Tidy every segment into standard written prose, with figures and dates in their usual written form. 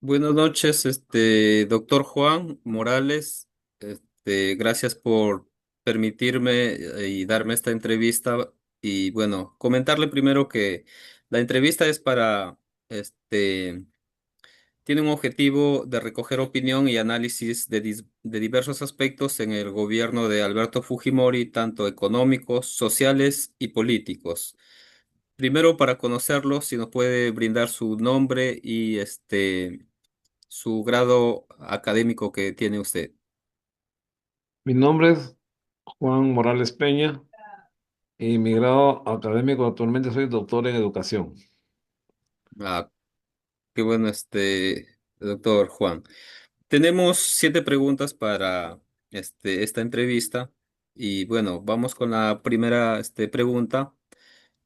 Buenas noches, doctor Juan Morales. Gracias por permitirme y darme esta entrevista. Y bueno, comentarle primero que la entrevista es este, tiene un objetivo de recoger opinión y análisis de diversos aspectos en el gobierno de Alberto Fujimori, tanto económicos, sociales y políticos. Primero, para conocerlo, si nos puede brindar su nombre y su grado académico que tiene usted. Mi nombre es Juan Morales Peña y mi grado académico actualmente soy doctor en educación. Ah, qué bueno, doctor Juan. Tenemos 7 preguntas para esta entrevista y bueno, vamos con la primera pregunta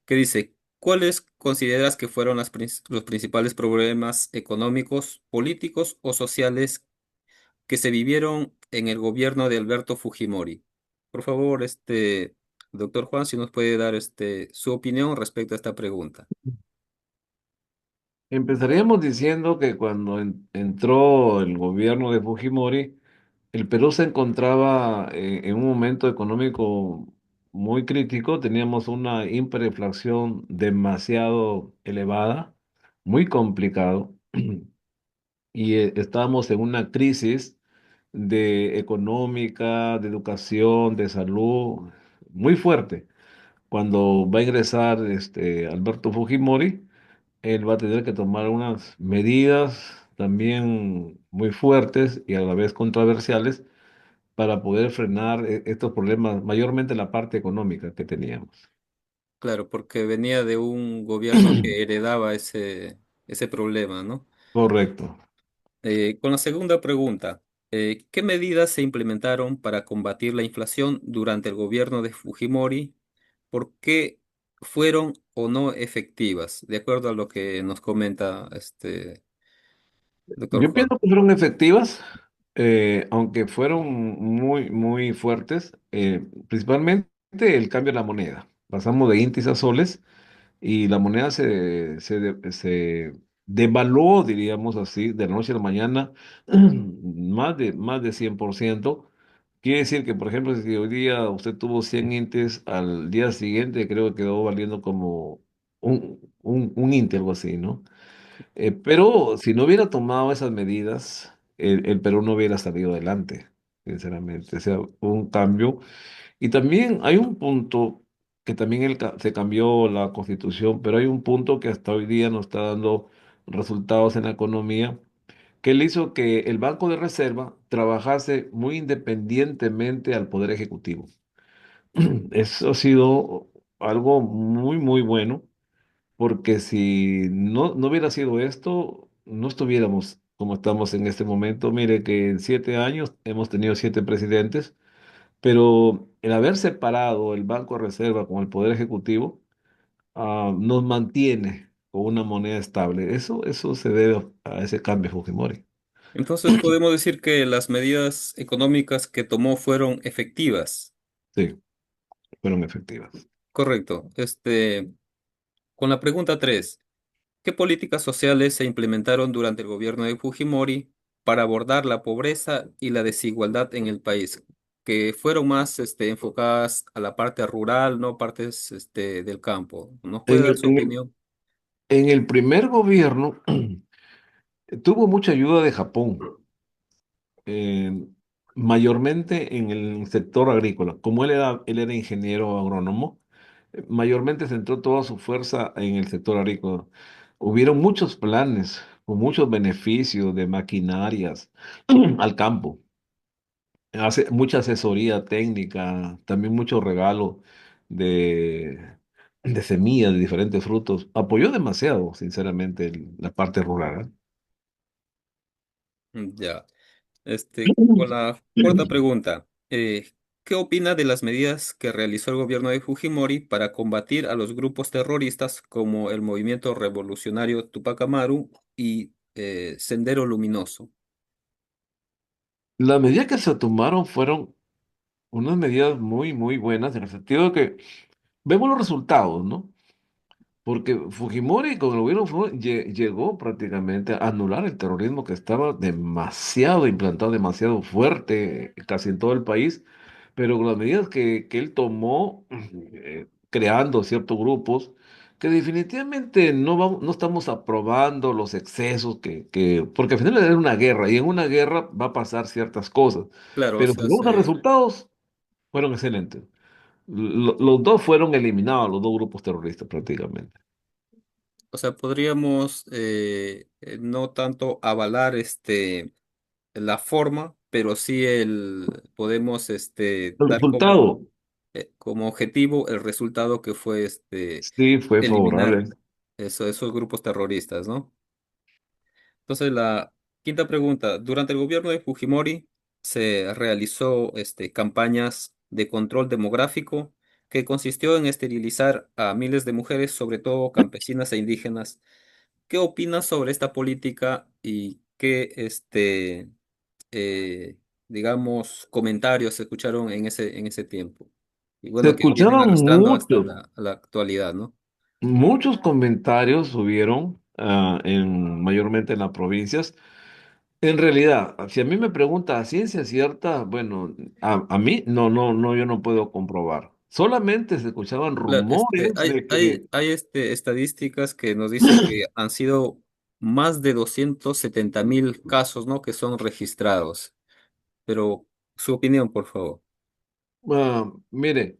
que dice, ¿cuáles consideras que fueron los principales problemas económicos, políticos o sociales que se vivieron en el gobierno de Alberto Fujimori? Por favor, doctor Juan, si nos puede dar su opinión respecto a esta pregunta. Empezaríamos diciendo que cuando entró el gobierno de Fujimori, el Perú se encontraba en un momento económico muy crítico. Teníamos una hiperinflación demasiado elevada, muy complicado, y estábamos en una crisis de económica, de educación, de salud, muy fuerte. Cuando va a ingresar Alberto Fujimori, él va a tener que tomar unas medidas también muy fuertes y a la vez controversiales para poder frenar estos problemas, mayormente la parte económica que teníamos. Claro, porque venía de un gobierno que heredaba ese problema, ¿no? Correcto. Con la segunda pregunta, ¿qué medidas se implementaron para combatir la inflación durante el gobierno de Fujimori? ¿Por qué fueron o no efectivas? De acuerdo a lo que nos comenta doctor Yo Juan. pienso que fueron efectivas, aunque fueron muy fuertes, principalmente el cambio de la moneda. Pasamos de intis a soles y la moneda se devaluó, diríamos así, de la noche a la mañana, más de 100%. Quiere decir que, por ejemplo, si hoy día usted tuvo 100 intes, al día siguiente creo que quedó valiendo como un inte, algo así, ¿no? Pero si no hubiera tomado esas medidas, el Perú no hubiera salido adelante, sinceramente. O sea, hubo un cambio. Y también hay un punto que también se cambió la constitución, pero hay un punto que hasta hoy día no está dando resultados en la economía, que él hizo que el Banco de Reserva trabajase muy independientemente al Poder Ejecutivo. Eso ha sido algo muy bueno, porque si no hubiera sido esto, no estuviéramos como estamos en este momento. Mire que en 7 años hemos tenido 7 presidentes, pero el haber separado el Banco de Reserva con el Poder Ejecutivo nos mantiene con una moneda estable. Eso se debe a ese cambio de Fujimori. Entonces podemos decir que las medidas económicas que tomó fueron efectivas. Sí, fueron efectivas. Correcto. Con la pregunta 3, ¿qué políticas sociales se implementaron durante el gobierno de Fujimori para abordar la pobreza y la desigualdad en el país? Que fueron más enfocadas a la parte rural, no partes del campo. ¿Nos puede En dar el, su en el, opinión? en el primer gobierno tuvo mucha ayuda de Japón, eh, mayormente en el sector agrícola. Como él era ingeniero agrónomo, mayormente centró toda su fuerza en el sector agrícola. Hubieron muchos planes con muchos beneficios de maquinarias al campo. Hace mucha asesoría técnica, también mucho regalo de, de semillas de diferentes frutos. Apoyó demasiado, sinceramente, la parte rural. Ya. Con la cuarta pregunta, ¿qué opina de las medidas que realizó el gobierno de Fujimori para combatir a los grupos terroristas como el Movimiento Revolucionario Tupac Amaru y Sendero Luminoso? Las medidas que se tomaron fueron unas medidas muy buenas en el sentido de que vemos los resultados, ¿no? Porque Fujimori, con el gobierno de Fujimori, llegó prácticamente a anular el terrorismo que estaba demasiado implantado, demasiado fuerte casi en todo el país, pero con las medidas que él tomó, creando ciertos grupos, que definitivamente no estamos aprobando los excesos porque al final era una guerra, y en una guerra va a pasar ciertas cosas, Claro, o pero si sea, vamos a resultados, fueron excelentes. Los dos fueron eliminados, los dos grupos terroristas prácticamente. podríamos no tanto avalar la forma, pero sí podemos El dar resultado como objetivo el resultado que fue sí fue eliminar favorable. esos grupos terroristas, ¿no? Entonces, la quinta pregunta. Durante el gobierno de Fujimori se realizó campañas de control demográfico que consistió en esterilizar a miles de mujeres, sobre todo campesinas e indígenas. ¿Qué opinas sobre esta política y qué, digamos, comentarios se escucharon en ese tiempo? Y Se bueno, que vienen escucharon arrastrando hasta a la actualidad, ¿no? muchos comentarios hubieron mayormente en las provincias. En realidad, si a mí me pregunta a ciencia cierta, bueno, a mí no, yo no puedo comprobar. Solamente se escuchaban Claro, rumores de que, hay estadísticas que nos dicen que han sido más de 270.000 casos, ¿no? Que son registrados. Pero su opinión, por favor. mire,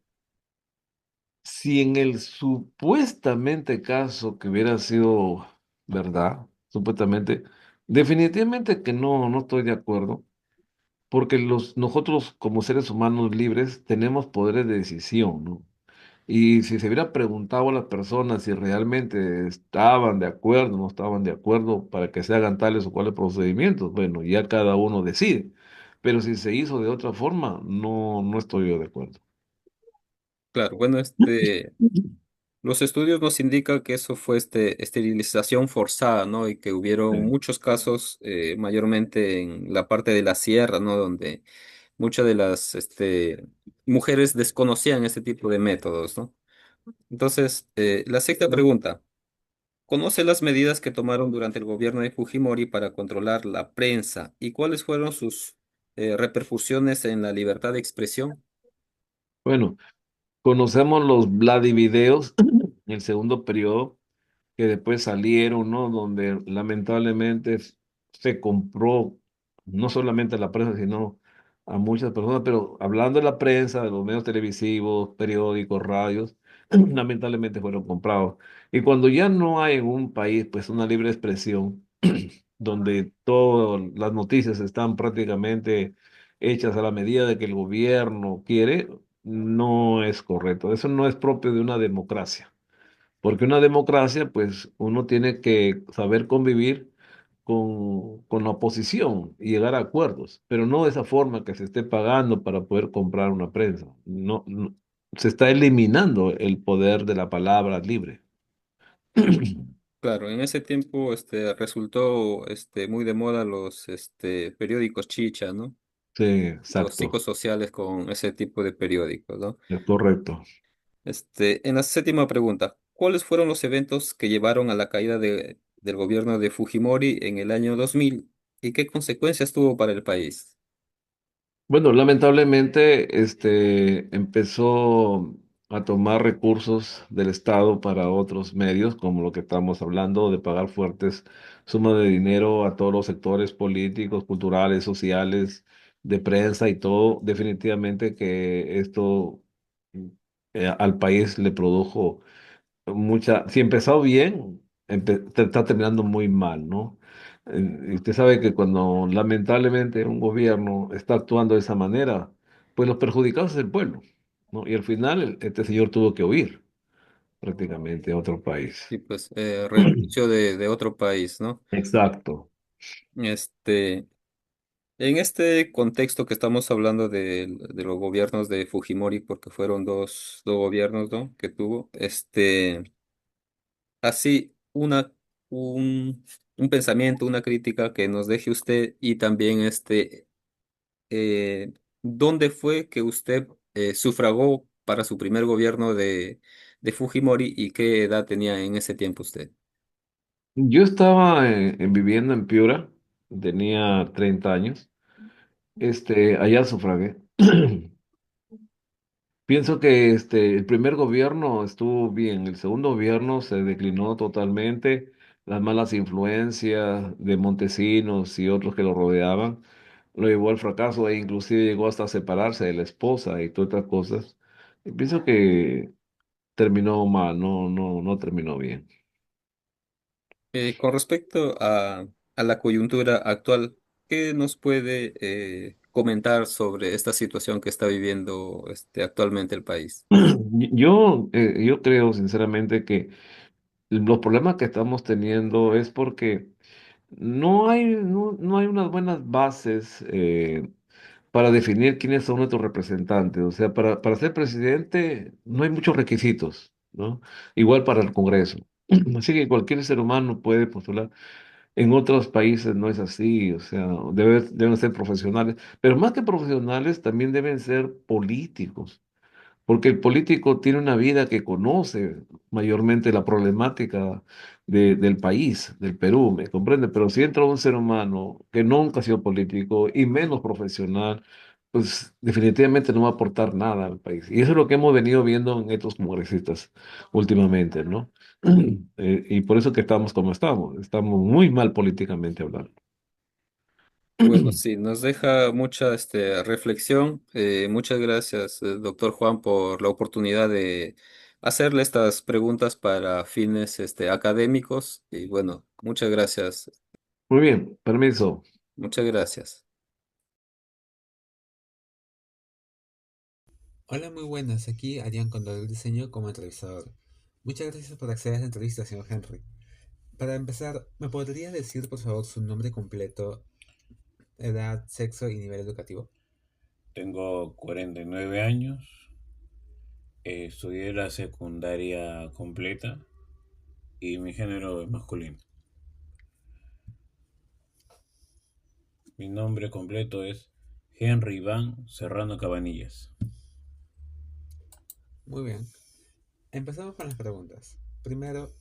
si en el supuestamente caso que hubiera sido verdad, supuestamente, definitivamente que no estoy de acuerdo, porque nosotros como seres humanos libres tenemos poderes de decisión, ¿no? Y si se hubiera preguntado a las personas si realmente estaban de acuerdo o no estaban de acuerdo para que se hagan tales o cuales procedimientos, bueno, ya cada uno decide. Pero si se hizo de otra forma, no estoy yo de acuerdo. Claro, bueno, los estudios nos indican que eso fue esterilización forzada, ¿no? Y que hubieron Sí. muchos casos, mayormente en la parte de la sierra, ¿no? Donde muchas de las mujeres desconocían este tipo de métodos, ¿no? Entonces, la sexta pregunta. ¿Conoce las medidas que tomaron durante el gobierno de Fujimori para controlar la prensa y cuáles fueron sus repercusiones en la libertad de expresión? Bueno, conocemos los Vladivideos en el segundo periodo que después salieron, ¿no? Donde lamentablemente se compró no solamente a la prensa, sino a muchas personas, pero hablando de la prensa, de los medios televisivos, periódicos, radios, lamentablemente fueron comprados. Y cuando ya no hay en un país, pues una libre expresión, donde todas las noticias están prácticamente hechas a la medida de que el gobierno quiere, no es correcto. Eso no es propio de una democracia. Porque una democracia, pues uno tiene que saber convivir con la oposición y llegar a acuerdos, pero no de esa forma que se esté pagando para poder comprar una prensa. Se está eliminando el poder de la palabra libre. Claro, en ese tiempo resultó muy de moda los periódicos chicha, ¿no? Sí, Los exacto, psicosociales con ese tipo de periódicos, ¿no? es correcto. En la séptima pregunta, ¿cuáles fueron los eventos que llevaron a la caída del gobierno de Fujimori en el año 2000 y qué consecuencias tuvo para el país? Bueno, lamentablemente, empezó a tomar recursos del Estado para otros medios, como lo que estamos hablando, de pagar fuertes sumas de dinero a todos los sectores políticos, culturales, sociales, de prensa y todo. Definitivamente que esto al país le produjo si empezó bien, está terminando muy mal, ¿no? Y usted sabe que cuando lamentablemente un gobierno está actuando de esa manera, pues los perjudicados es el pueblo, ¿no? Y al final este señor tuvo que huir prácticamente a otro país. Y pues renunció de otro país, ¿no? Exacto. Este, en este contexto que estamos hablando de los gobiernos de Fujimori, porque fueron dos gobiernos, ¿no? Que tuvo, así un pensamiento, una crítica que nos deje usted y también ¿dónde fue que usted sufragó para su primer gobierno de Fujimori y qué edad tenía en ese tiempo usted. Yo estaba viviendo en Piura, tenía 30 años, allá sufragué. Pienso que el primer gobierno estuvo bien, el segundo gobierno se declinó totalmente, las malas influencias de Montesinos y otros que lo rodeaban lo llevó al fracaso e inclusive llegó hasta separarse de la esposa y todas otras cosas. Y pienso que terminó mal, no terminó bien. Con respecto a la coyuntura actual, ¿qué nos puede comentar sobre esta situación que está viviendo actualmente el país? Yo creo sinceramente que los problemas que estamos teniendo es porque no hay unas buenas bases para definir quiénes son nuestros representantes. O sea, para ser presidente no hay muchos requisitos, ¿no? Igual para el Congreso. Así que cualquier ser humano puede postular. En otros países no es así, o sea, deben ser profesionales, pero más que profesionales también deben ser políticos. Porque el político tiene una vida que conoce mayormente la problemática del país, del Perú, ¿me comprende? Pero si entra un ser humano que nunca ha sido político y menos profesional, pues definitivamente no va a aportar nada al país. Y eso es lo que hemos venido viendo en estos congresistas últimamente, ¿no? Y por eso que estamos como estamos muy mal políticamente hablando. Bueno, sí, nos deja mucha reflexión. Muchas gracias, doctor Juan, por la oportunidad de hacerle estas preguntas para fines académicos. Y bueno, muchas gracias, Muy bien, permiso. muchas gracias. Hola, muy buenas. Aquí Arián Condor del Diseño como entrevistador. Muchas gracias por acceder a la entrevista, señor Henry. Para empezar, ¿me podría decir, por favor, su nombre completo, edad, sexo y nivel educativo? Tengo 49 años, estudié la secundaria completa y mi género es masculino. Mi nombre completo es Henry Iván Serrano Cabanillas. Muy bien. Empezamos con las preguntas. Primero,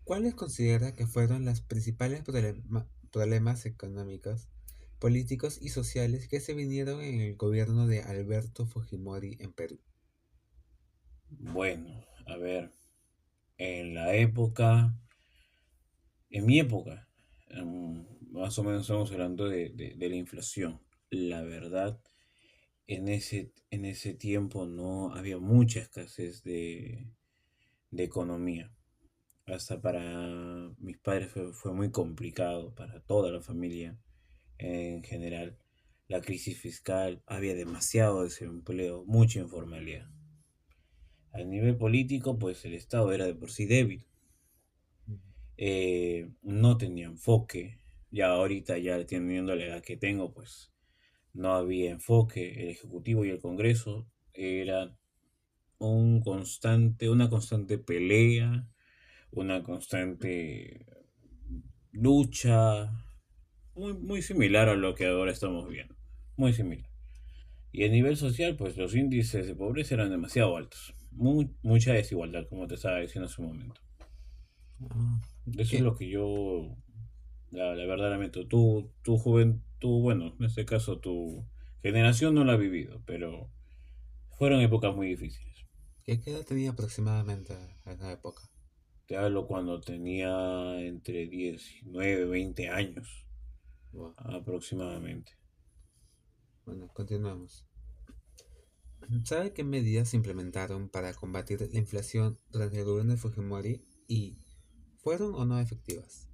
¿cuáles considera que fueron los principales problemas económicos, políticos y sociales que se vinieron en el gobierno de Alberto Fujimori en Perú? Bueno, a ver, en la época, en mi época, más o menos estamos hablando de la inflación. La verdad, en ese tiempo no había mucha escasez de economía. Hasta para mis padres fue muy complicado, para toda la familia en general. La crisis fiscal, había demasiado desempleo, mucha informalidad. A nivel político, pues el Estado era de por sí débil. No tenía enfoque. Ya ahorita, ya teniendo la edad que tengo, pues no había enfoque. El Ejecutivo y el Congreso eran una constante pelea, una constante lucha, muy similar a lo que ahora estamos viendo, muy similar. Y a nivel social, pues los índices de pobreza eran demasiado altos, mucha desigualdad, como te estaba diciendo hace un momento. Ah, Eso es ¿qué, lo que yo, la verdad lamento. Tu juventud, bueno, en este caso tu generación no la ha vivido, pero fueron épocas muy difíciles. qué edad tenía aproximadamente en esa época? Te hablo cuando tenía entre 19 20 años Wow. aproximadamente. Bueno, continuamos. ¿Sabe qué medidas se implementaron para combatir la inflación durante el gobierno de Fujimori y fueron o no efectivas?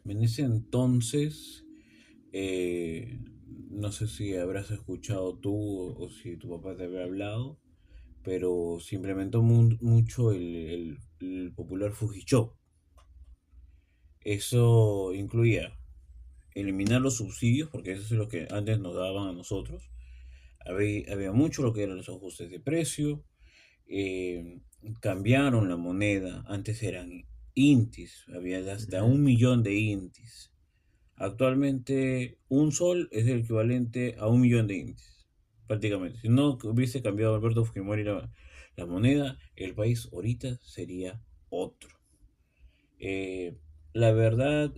En ese entonces, eh, no sé si habrás escuchado tú o si tu papá te había hablado, pero se implementó mucho el popular Fujichó. Eso incluía eliminar los subsidios, porque eso es lo que antes nos daban a nosotros. Había mucho lo que eran los ajustes de precio. eh, Cambiaron la moneda. Antes eran intis, había hasta Ujú. 1 millón de intis. Actualmente un sol es el equivalente a 1 millón de intis, prácticamente. Si no hubiese cambiado Alberto Fujimori la moneda, el país ahorita sería otro. Eh, la verdad,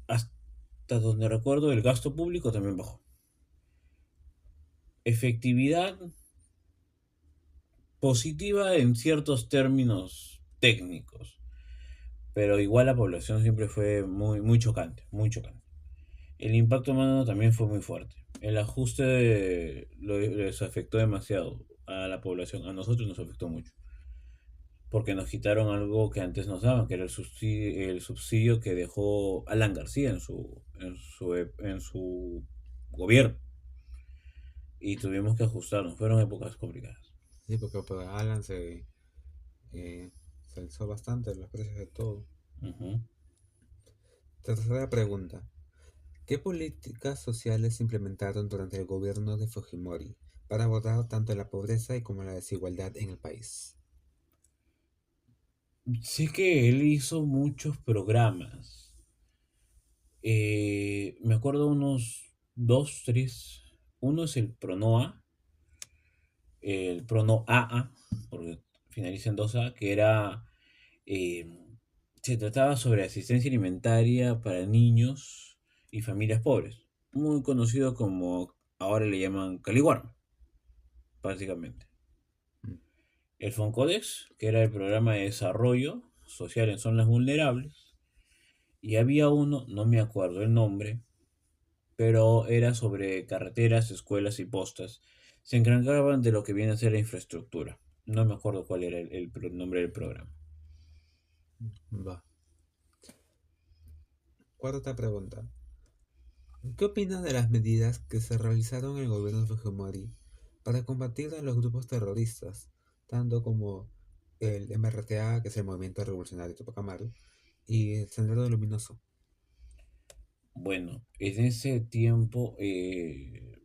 hasta donde recuerdo, el gasto público también bajó. Efectividad positiva en ciertos términos técnicos, pero igual la población siempre fue muy chocante, muy chocante. El impacto humano también fue muy fuerte. El ajuste les afectó demasiado a la población, a nosotros nos afectó mucho, porque nos quitaron algo que antes nos daban, que era el subsidio que dejó Alan García en su gobierno, y tuvimos que ajustarnos, fueron épocas complicadas. Sí, porque por Alan eh, se alzó bastante los precios de todo. Ujú. Tercera pregunta. ¿Qué políticas sociales se implementaron durante el gobierno de Fujimori para abordar tanto la pobreza y como la desigualdad en el país? Sé que él hizo muchos programas. Me acuerdo unos dos, tres. Uno es el Prono AA, porque finaliza en 2A, que era, eh, se trataba sobre asistencia alimentaria para niños y familias pobres, muy conocido como ahora le llaman Caliwarma, básicamente. Mm. El Foncodex, que era el programa de desarrollo social en zonas vulnerables, y había uno, no me acuerdo el nombre, pero era sobre carreteras, escuelas y postas. Se encargaban de lo que viene a ser la infraestructura. No me acuerdo cuál era el nombre del programa. Va. Cuarta pregunta. ¿Qué opinas de las medidas que se realizaron en el gobierno de Fujimori para combatir a los grupos terroristas, tanto como el MRTA, que es el Movimiento Revolucionario Tupac Amaru, y el Sendero Luminoso? Bueno, en ese tiempo el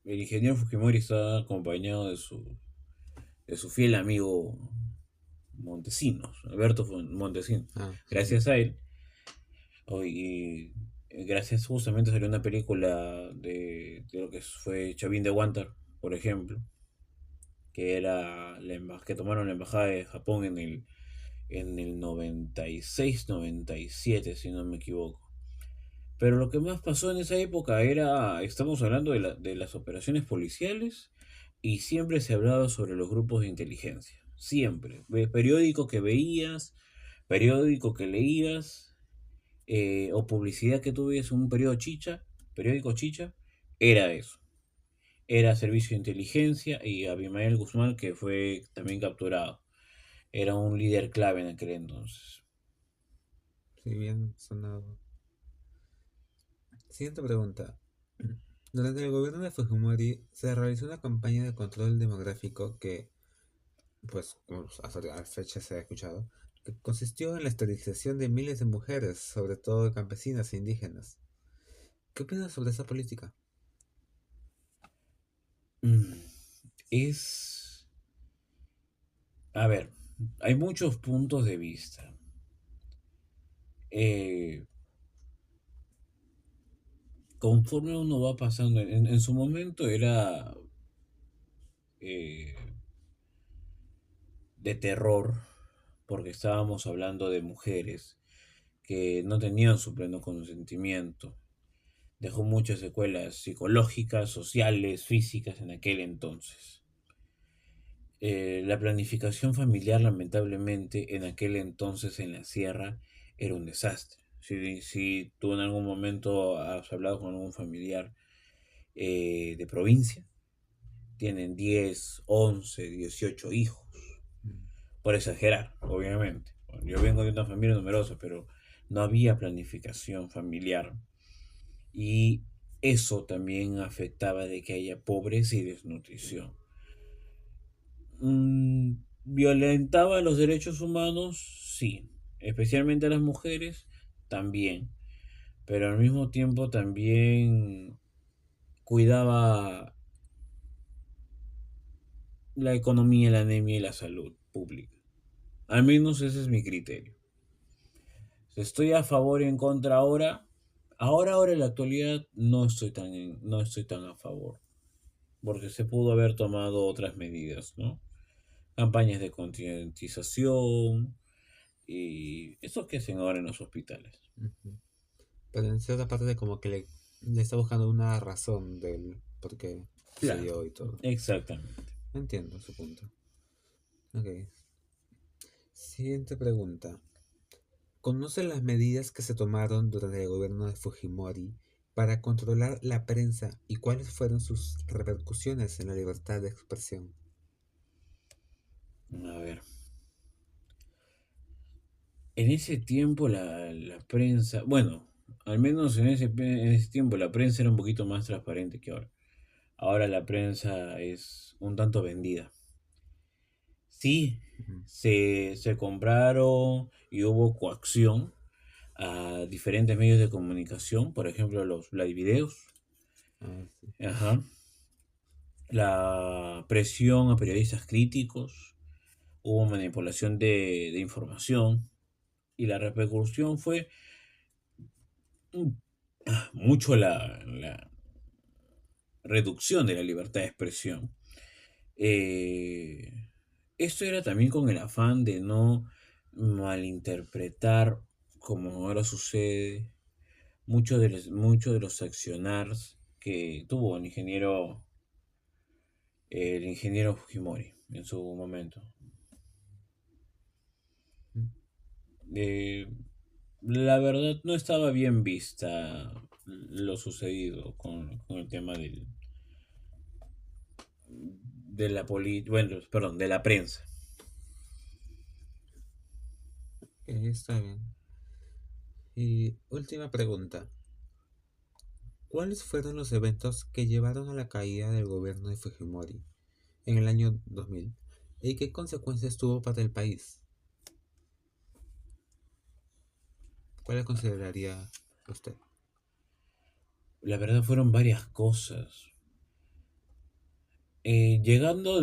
ingeniero Fujimori estaba acompañado de su fiel amigo Montesinos, Alberto Montesinos. Ah, sí, sí. Gracias a él, y gracias justamente salió una película de lo que fue Chavín de Huántar, por ejemplo, que era que tomaron la embajada de Japón en el 96-97, si no me equivoco. Pero lo que más pasó en esa época estamos hablando de las operaciones policiales, y siempre se hablaba sobre los grupos de inteligencia. Siempre. Periódico que veías, periódico que leías, o publicidad que tú veías en un periódico chicha, era eso. Era servicio de inteligencia, y Abimael Guzmán, que fue también capturado. Era un líder clave en aquel entonces. Sí, bien sonado. Siguiente pregunta. Durante el gobierno de Fujimori se realizó una campaña de control demográfico que, pues, como hasta la fecha se ha escuchado, que consistió en la esterilización de miles de mujeres, sobre todo campesinas e indígenas. ¿Qué opinas sobre esa política? Mm, Es... A ver, hay muchos puntos de vista. Eh, Conforme uno va pasando, en su momento era eh, de terror, porque estábamos hablando de mujeres que no tenían su pleno consentimiento. Dejó muchas secuelas psicológicas, sociales, físicas en aquel entonces. La planificación familiar, lamentablemente, en aquel entonces en la sierra era un desastre. Si tú en algún momento has hablado con algún familiar de provincia, tienen 10, 11, 18 hijos, Mm. por exagerar, obviamente. Bueno, yo vengo de una familia numerosa, pero no había planificación familiar, y eso también afectaba de que haya pobreza y desnutrición. ¿Violentaba los derechos humanos? Sí, especialmente a las mujeres, también, pero al mismo tiempo también cuidaba la economía, la anemia y la salud pública. Al menos ese es mi criterio. Estoy a favor y en contra ahora. Ahora, en la actualidad, no estoy tan a favor. porque se pudo haber tomado otras medidas, ¿no? Campañas de concientización y eso que hacen ahora en los hospitales. Ujú. Pero en cierta parte como que le está buscando una razón del por qué Claro, sucedió y todo. exactamente. Entiendo su punto. Ok. Siguiente pregunta. ¿Conoce las medidas que se tomaron durante el gobierno de Fujimori para controlar la prensa y cuáles fueron sus repercusiones en la libertad de expresión? A ver. En ese tiempo la prensa, bueno, al menos en ese tiempo la prensa era un poquito más transparente que ahora. Ahora la prensa es un tanto vendida. Sí, Ujú. se compraron y hubo coacción a diferentes medios de comunicación, por ejemplo los Vladivideos, Ah, sí. ajá, la presión a periodistas críticos, hubo manipulación de información y la repercusión fue mm, mucho la reducción de la libertad de expresión. Eh, Esto era también con el afán de no malinterpretar, como ahora sucede, muchos de los accionars que tuvo el ingeniero Fujimori en su momento. Mm. Eh, la verdad no estaba bien vista lo sucedido con el tema bueno, perdón, de la prensa. Está bien. Y última pregunta. ¿Cuáles fueron los eventos que llevaron a la caída del gobierno de Fujimori en el año 2000 y qué consecuencias tuvo para el país? ¿Cuál consideraría usted? La verdad fueron varias cosas. Llegando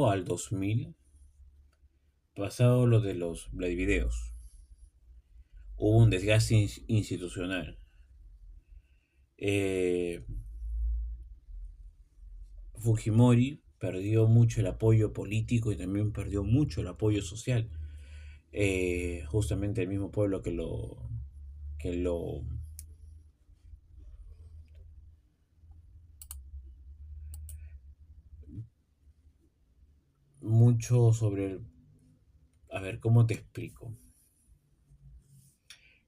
al 2000, pasado lo de los videos, hubo un desgaste institucional. Eh, Fujimori perdió mucho el apoyo político y también perdió mucho el apoyo social. Justamente el mismo pueblo que lo mucho sobre a ver, ¿cómo te explico?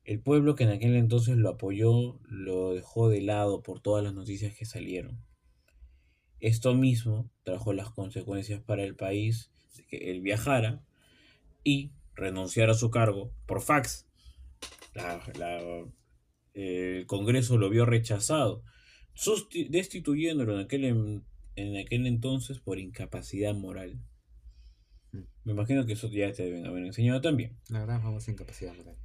El pueblo que en aquel entonces lo apoyó lo dejó de lado por todas las noticias que salieron. Esto mismo trajo las consecuencias para el país de que él viajara y renunciara a su cargo por fax. El Congreso lo vio rechazado, destituyéndolo en aquel entonces por incapacidad moral. Mm. Me imagino que eso ya te deben haber enseñado también. La gran famosa incapacidad moral.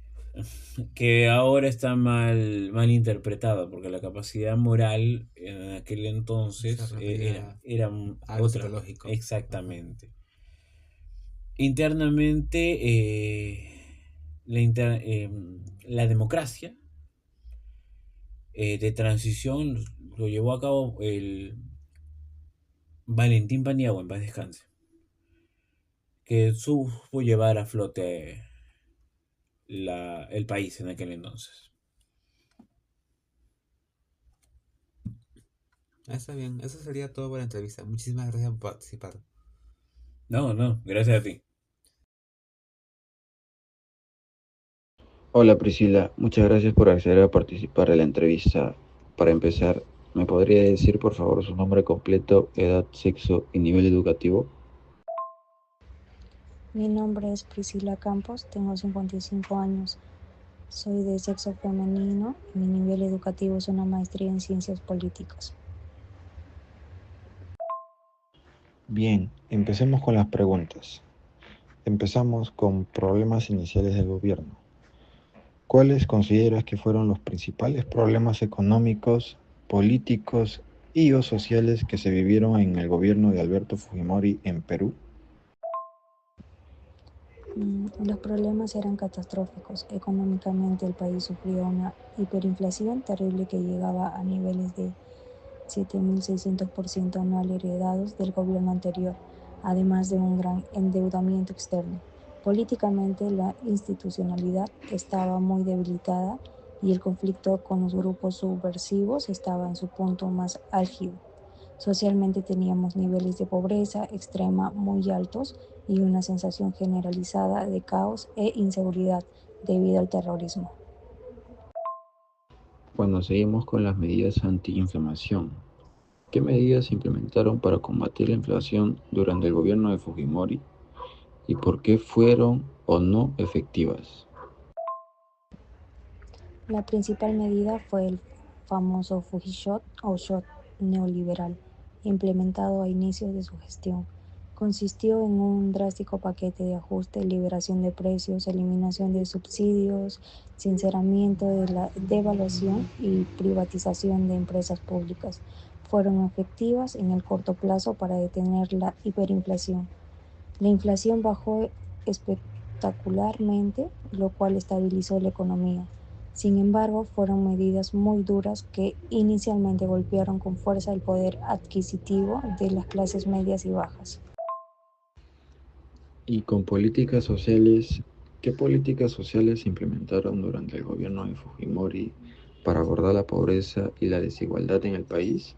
Que ahora está mal interpretada, porque la capacidad moral en aquel Se entonces refería era a lo otra, psicológico. Ajá. exactamente. Internamente, la democracia de transición lo llevó a cabo el Valentín Paniagua, en paz descanse, que supo llevar a flote el país en aquel entonces. Está bien, eso sería todo por la entrevista. Muchísimas gracias por participar. No, no, gracias a ti. Hola Priscila, muchas gracias por acceder a participar de la entrevista. Para empezar, ¿me podría decir por favor su nombre completo, edad, sexo y nivel educativo? Mi nombre es Priscila Campos, tengo 55 años, soy de sexo femenino y mi nivel educativo es una maestría en ciencias políticas. Bien, empecemos con las preguntas. Empezamos con problemas iniciales del gobierno. ¿Cuáles consideras que fueron los principales problemas económicos, políticos y o sociales que se vivieron en el gobierno de Alberto Fujimori en Perú? Los problemas eran catastróficos. Económicamente el país sufrió una hiperinflación terrible que llegaba a niveles de 7.600% anual heredados del gobierno anterior, además de un gran endeudamiento externo. Políticamente, la institucionalidad estaba muy debilitada y el conflicto con los grupos subversivos estaba en su punto más álgido. Socialmente teníamos niveles de pobreza extrema muy altos y una sensación generalizada de caos e inseguridad debido al terrorismo. Bueno, seguimos con las medidas antiinflación. ¿Qué medidas se implementaron para combatir la inflación durante el gobierno de Fujimori y por qué fueron o no efectivas? La principal medida fue el famoso Fujishot o Shot neoliberal, implementado a inicios de su gestión. Consistió en un drástico paquete de ajuste, liberación de precios, eliminación de subsidios, sinceramiento de la devaluación y privatización de empresas públicas. Fueron efectivas en el corto plazo para detener la hiperinflación. La inflación bajó espectacularmente, lo cual estabilizó la economía. Sin embargo, fueron medidas muy duras que inicialmente golpearon con fuerza el poder adquisitivo de las clases medias y bajas. Y con políticas sociales, ¿qué políticas sociales se implementaron durante el gobierno de Fujimori para abordar la pobreza y la desigualdad en el país?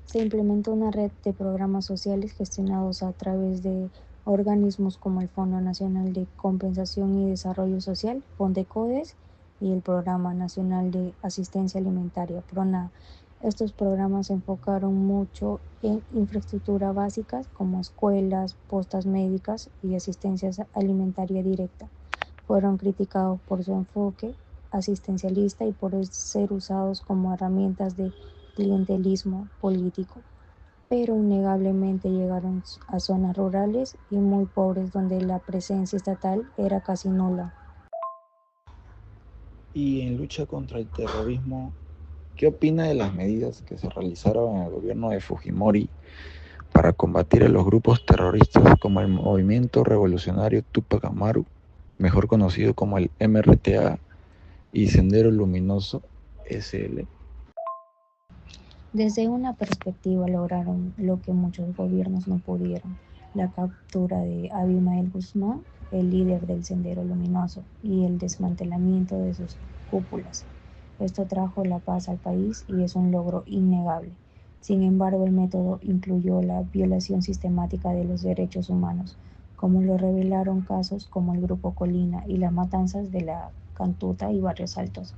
Se implementó una red de programas sociales gestionados a través de organismos como el Fondo Nacional de Compensación y Desarrollo Social, FONDECODES, y el Programa Nacional de Asistencia Alimentaria, PRONA. Estos programas se enfocaron mucho en infraestructura básicas como escuelas, postas médicas y asistencia alimentaria directa. Fueron criticados por su enfoque asistencialista y por ser usados como herramientas de clientelismo político, pero innegablemente llegaron a zonas rurales y muy pobres donde la presencia estatal era casi nula. Y en lucha contra el terrorismo, ¿qué opina de las medidas que se realizaron en el gobierno de Fujimori para combatir a los grupos terroristas como el Movimiento Revolucionario Tupac Amaru, mejor conocido como el MRTA, y Sendero Luminoso SL? Desde una perspectiva lograron lo que muchos gobiernos no pudieron: la captura de Abimael Guzmán, el líder del Sendero Luminoso, y el desmantelamiento de sus cúpulas. Esto trajo la paz al país y es un logro innegable. Sin embargo, el método incluyó la violación sistemática de los derechos humanos, como lo revelaron casos como el Grupo Colina y las matanzas de la Cantuta y Barrios Altos.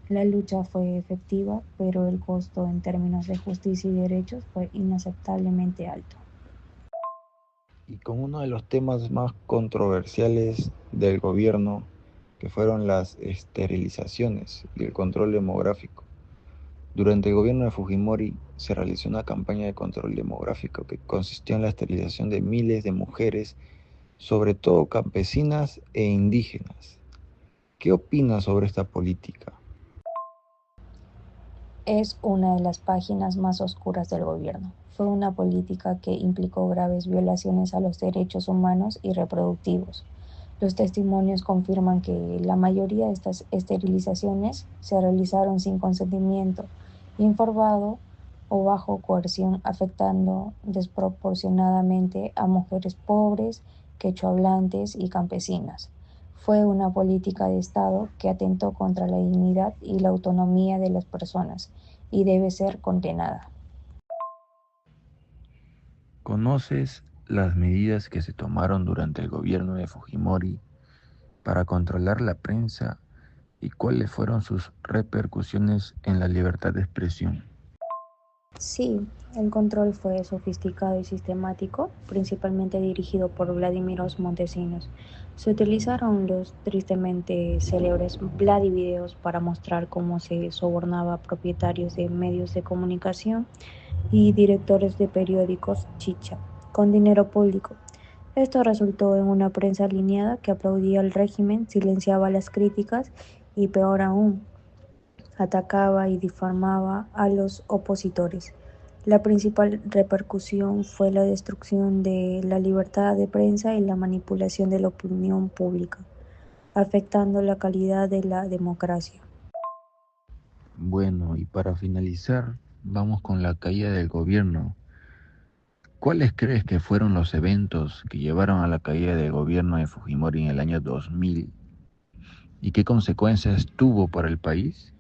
La lucha fue efectiva, pero el costo en términos de justicia y derechos fue inaceptablemente alto. Y con uno de los temas más controversiales del gobierno, que fueron las esterilizaciones y el control demográfico. Durante el gobierno de Fujimori se realizó una campaña de control demográfico que consistió en la esterilización de miles de mujeres, sobre todo campesinas e indígenas. ¿Qué opinas sobre esta política? Es una de las páginas más oscuras del gobierno. Fue una política que implicó graves violaciones a los derechos humanos y reproductivos. Los testimonios confirman que la mayoría de estas esterilizaciones se realizaron sin consentimiento informado o bajo coerción, afectando desproporcionadamente a mujeres pobres, quechohablantes y campesinas. Fue una política de Estado que atentó contra la dignidad y la autonomía de las personas y debe ser condenada. ¿Conoces las medidas que se tomaron durante el gobierno de Fujimori para controlar la prensa y cuáles fueron sus repercusiones en la libertad de expresión? Sí, el control fue sofisticado y sistemático, principalmente dirigido por Vladimiros Montesinos. Se utilizaron los tristemente célebres Vladivideos para mostrar cómo se sobornaba a propietarios de medios de comunicación y directores de periódicos chicha con dinero público. Esto resultó en una prensa alineada que aplaudía al régimen, silenciaba las críticas y, peor aún, atacaba y difamaba a los opositores. La principal repercusión fue la destrucción de la libertad de prensa y la manipulación de la opinión pública, afectando la calidad de la democracia. Bueno, y para finalizar, vamos con la caída del gobierno. ¿Cuáles crees que fueron los eventos que llevaron a la caída del gobierno de Fujimori en el año 2000 y qué consecuencias tuvo para el país?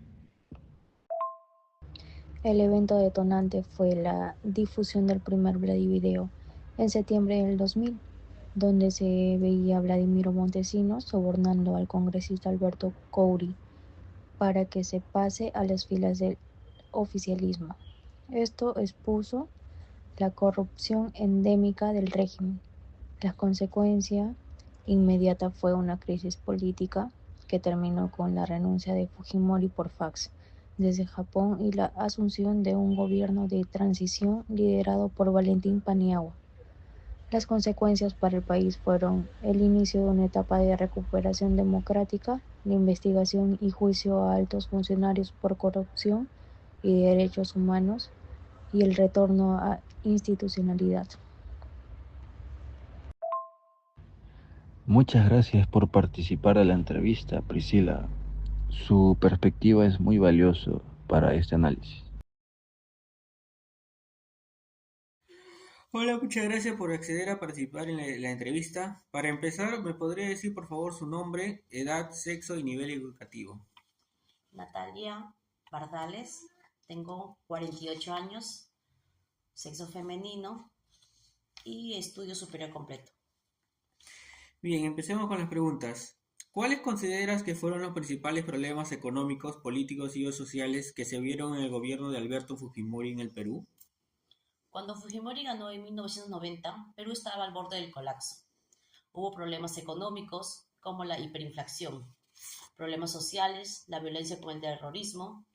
El evento detonante fue la difusión del primer Vladivideo en septiembre del 2000, donde se veía a Vladimiro Montesinos sobornando al congresista Alberto Coury para que se pase a las filas del oficialismo. Esto expuso la corrupción endémica del régimen. La consecuencia inmediata fue una crisis política que terminó con la renuncia de Fujimori por fax desde Japón y la asunción de un gobierno de transición liderado por Valentín Paniagua. Las consecuencias para el país fueron el inicio de una etapa de recuperación democrática, la investigación y juicio a altos funcionarios por corrupción y derechos humanos y el retorno a institucionalidad. Muchas gracias por participar de la entrevista, Priscila. Su perspectiva es muy valiosa para este análisis. Hola, muchas gracias por acceder a participar en la entrevista. Para empezar, ¿me podría decir por favor su nombre, edad, sexo y nivel educativo? Natalia Bardales, tengo 48 años, sexo femenino y estudio superior completo. Bien, empecemos con las preguntas. ¿Cuáles consideras que fueron los principales problemas económicos, políticos y o sociales que se vieron en el gobierno de Alberto Fujimori en el Perú? Cuando Fujimori ganó en 1990, Perú estaba al borde del colapso. Hubo problemas económicos como la hiperinflación, problemas sociales, la violencia con el terrorismo,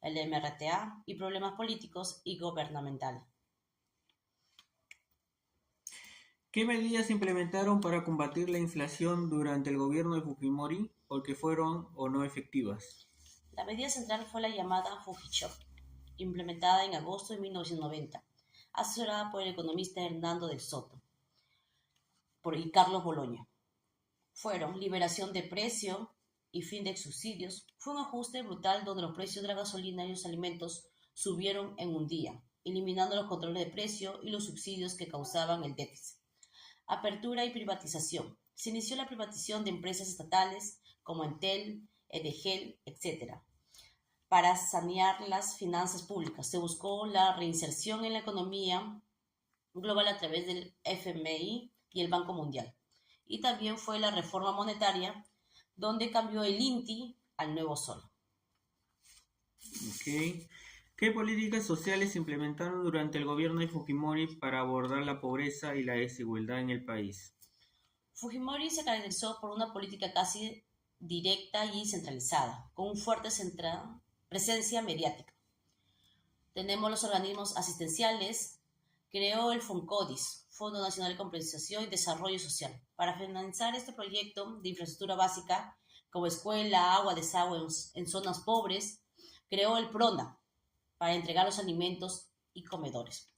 el MRTA y problemas políticos y gubernamentales. ¿Qué medidas se implementaron para combatir la inflación durante el gobierno de Fujimori o que fueron o no efectivas? La medida central fue la llamada Fujichop, implementada en agosto de 1990, asesorada por el economista Hernando del Soto y Carlos Boloña. Fueron liberación de precio y fin de subsidios. Fue un ajuste brutal donde los precios de la gasolina y los alimentos subieron en un día, eliminando los controles de precio y los subsidios que causaban el déficit. Apertura y privatización. Se inició la privatización de empresas estatales como Entel, Edegel, etc. Para sanear las finanzas públicas, se buscó la reinserción en la economía global a través del FMI y el Banco Mundial. Y también fue la reforma monetaria, donde cambió el INTI al nuevo sol. Okay. ¿Qué políticas sociales se implementaron durante el gobierno de Fujimori para abordar la pobreza y la desigualdad en el país? Fujimori se caracterizó por una política casi directa y centralizada, con una fuerte presencia mediática. Tenemos los organismos asistenciales, creó el FONCODIS, Fondo Nacional de Compensación y Desarrollo Social, para financiar este proyecto de infraestructura básica como escuela, agua, desagüe en zonas pobres. Creó el PRONA para entregar los alimentos y comedores.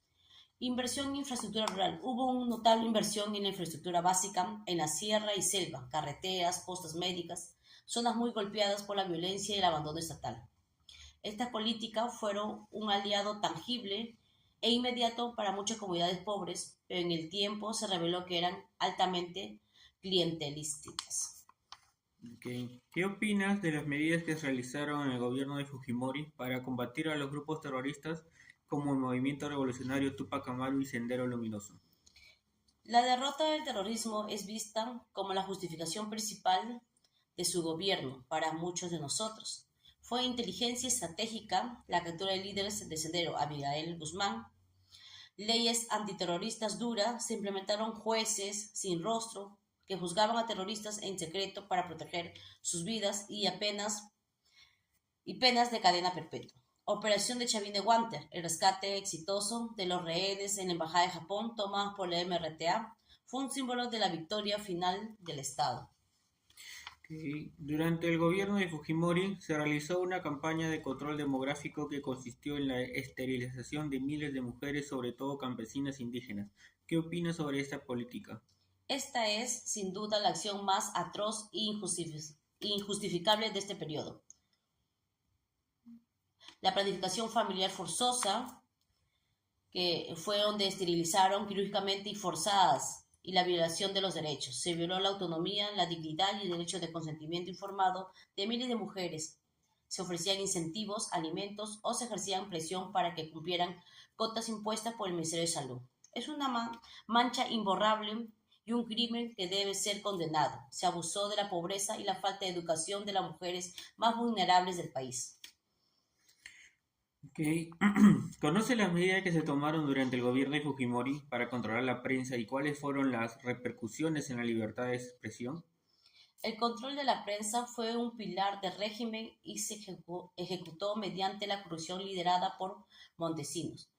Inversión en infraestructura rural. Hubo una notable inversión en la infraestructura básica en la sierra y selva, carreteras, postas médicas, zonas muy golpeadas por la violencia y el abandono estatal. Estas políticas fueron un aliado tangible e inmediato para muchas comunidades pobres, pero en el tiempo se reveló que eran altamente clientelísticas. Okay. ¿Qué opinas de las medidas que se realizaron en el gobierno de Fujimori para combatir a los grupos terroristas como el Movimiento Revolucionario Tupac Amaru y Sendero Luminoso? La derrota del terrorismo es vista como la justificación principal de su gobierno para muchos de nosotros. Fue inteligencia estratégica la captura de líderes de Sendero, Abigail Guzmán, leyes antiterroristas duras, se implementaron jueces sin rostro que juzgaban a terroristas en secreto para proteger sus vidas y penas de cadena perpetua. Operación de Chavín de Wanter, el rescate exitoso de los rehenes en la Embajada de Japón tomados por la MRTA, fue un símbolo de la victoria final del Estado. Okay. Durante el gobierno de Fujimori se realizó una campaña de control demográfico que consistió en la esterilización de miles de mujeres, sobre todo campesinas indígenas. ¿Qué opinas sobre esta política? Esta es, sin duda, la acción más atroz e injustificable de este periodo. La planificación familiar forzosa, que fue donde esterilizaron quirúrgicamente y forzadas, y la violación de los derechos. Se violó la autonomía, la dignidad y el derecho de consentimiento informado de miles de mujeres. Se ofrecían incentivos, alimentos o se ejercían presión para que cumplieran cotas impuestas por el Ministerio de Salud. Es una mancha imborrable y un crimen que debe ser condenado. Se abusó de la pobreza y la falta de educación de las mujeres más vulnerables del país. Ok. ¿Conoce las medidas que se tomaron durante el gobierno de Fujimori para controlar la prensa y cuáles fueron las repercusiones en la libertad de expresión? El control de la prensa fue un pilar del régimen y se ejecutó mediante la corrupción liderada por Montesinos,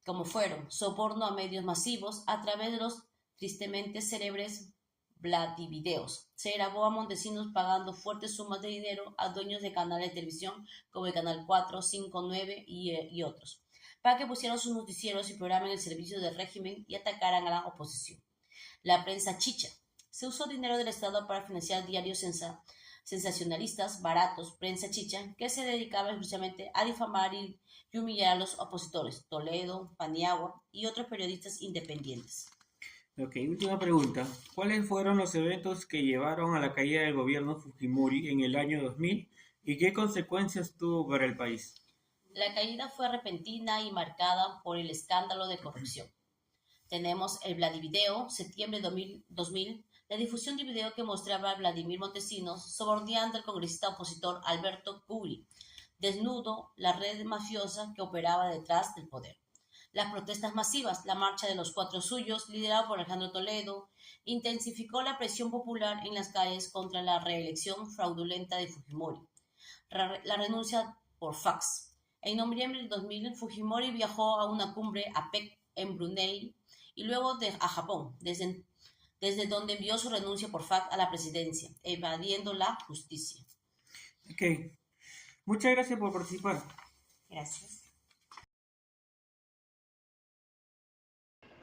como fueron soborno a medios masivos a través de los tristemente célebres Vladivideos. Se grabó a Montesinos pagando fuertes sumas de dinero a dueños de canales de televisión como el Canal 4, 5, 9 y otros, para que pusieran sus noticieros y programen el servicio del régimen y atacaran a la oposición. La prensa chicha. Se usó dinero del Estado para financiar diarios sensacionalistas baratos, prensa chicha, que se dedicaba exclusivamente a difamar y humillar a los opositores, Toledo, Paniagua y otros periodistas independientes. Ok, última pregunta. ¿Cuáles fueron los eventos que llevaron a la caída del gobierno Fujimori en el año 2000 y qué consecuencias tuvo para el país? La caída fue repentina y marcada por el escándalo de corrupción. Tenemos el Vladivideo, septiembre de 2000, la difusión de video que mostraba a Vladimir Montesinos sobornando al congresista opositor Alberto Guri, desnudo la red mafiosa que operaba detrás del poder. Las protestas masivas, la marcha de los cuatro suyos, liderada por Alejandro Toledo, intensificó la presión popular en las calles contra la reelección fraudulenta de Fujimori. La renuncia por fax. En noviembre del 2000, Fujimori viajó a una cumbre APEC en Brunei y luego a Japón, desde donde envió su renuncia por fax a la presidencia, evadiendo la justicia. Ok, muchas gracias por participar. Gracias.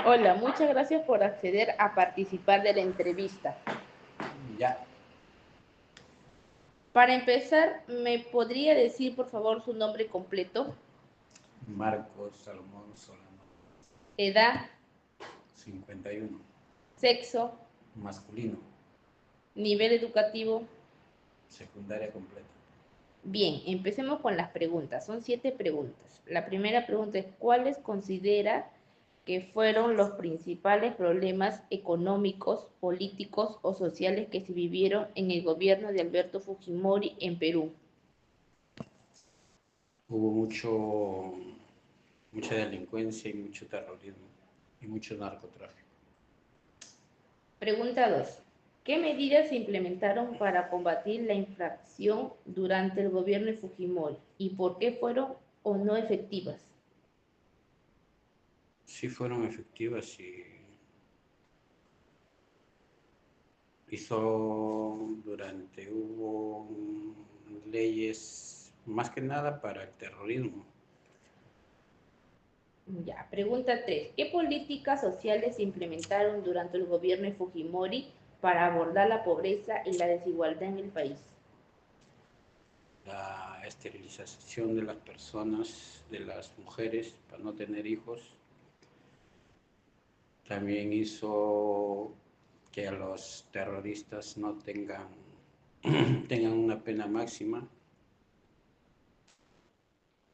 Hola, muchas gracias por acceder a participar de la entrevista. Ya, Para empezar, ¿me podría decir, por favor, su nombre completo, Marcos Salomón Solano, edad, 51, sexo, masculino, nivel educativo? secundaria completa. Bien, empecemos con las preguntas. Son 7 preguntas. La primera pregunta es, ¿cuáles considera que fueron los principales problemas económicos, políticos o sociales que se vivieron en el gobierno de Alberto Fujimori en Perú? Hubo mucha delincuencia y mucho terrorismo y mucho narcotráfico. Pregunta 2. ¿Qué medidas se implementaron para combatir la infracción durante el gobierno de Fujimori y por qué fueron o no efectivas? Sí fueron efectivas y hubo leyes más que nada para el terrorismo. Ya, pregunta 3. ¿Qué políticas sociales se implementaron durante el gobierno de Fujimori para abordar la pobreza y la desigualdad en el país? La esterilización de las personas, de las mujeres, para no tener hijos. También hizo que a los terroristas no tengan una pena máxima.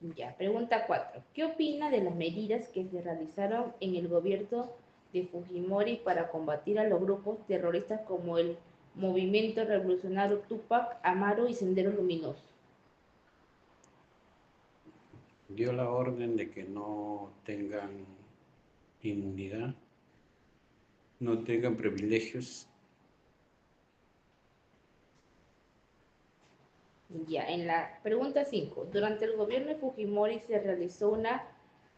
Ya, pregunta 4. ¿Qué opina de las medidas que se realizaron en el gobierno de Fujimori para combatir a los grupos terroristas como el Movimiento Revolucionario Tupac Amaru y Sendero Luminoso? Dio la orden de que no tengan inmunidad, no tengan privilegios. Ya, en la pregunta 5. Durante el gobierno de Fujimori se realizó una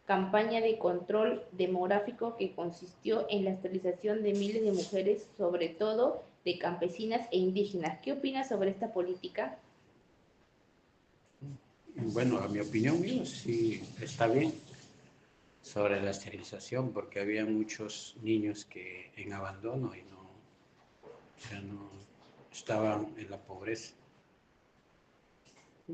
campaña de control demográfico que consistió en la esterilización de miles de mujeres, sobre todo de campesinas e indígenas. ¿Qué opinas sobre esta política? Bueno, a mi opinión, sí está bien sobre la esterilización, porque había muchos niños que en abandono y no estaban en la pobreza.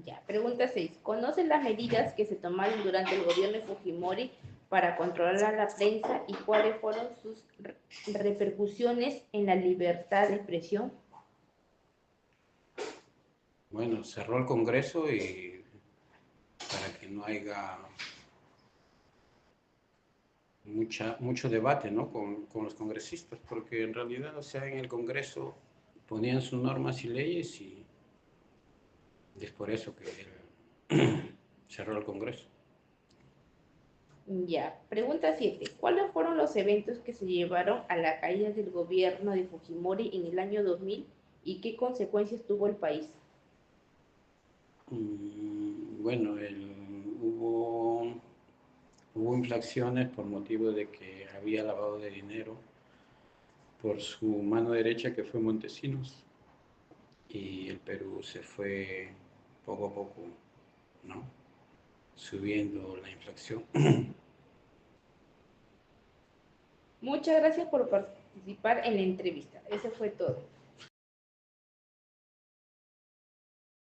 Ya, pregunta 6. ¿Conoce las medidas que se tomaron durante el gobierno de Fujimori para controlar la prensa y cuáles fueron sus repercusiones en la libertad de expresión? Bueno, cerró el Congreso y para que no haya mucho debate, ¿no? con los congresistas, porque en realidad, o sea, en el Congreso ponían sus normas y leyes y es por eso que él cerró el Congreso. Ya, pregunta 7. ¿Cuáles fueron los eventos que se llevaron a la caída del gobierno de Fujimori en el año 2000 y qué consecuencias tuvo el país? Bueno, hubo infracciones por motivo de que había lavado de dinero por su mano derecha, que fue Montesinos, y el Perú se fue poco a poco, ¿no?, subiendo la inflación. Muchas gracias por participar en la entrevista. Eso fue todo.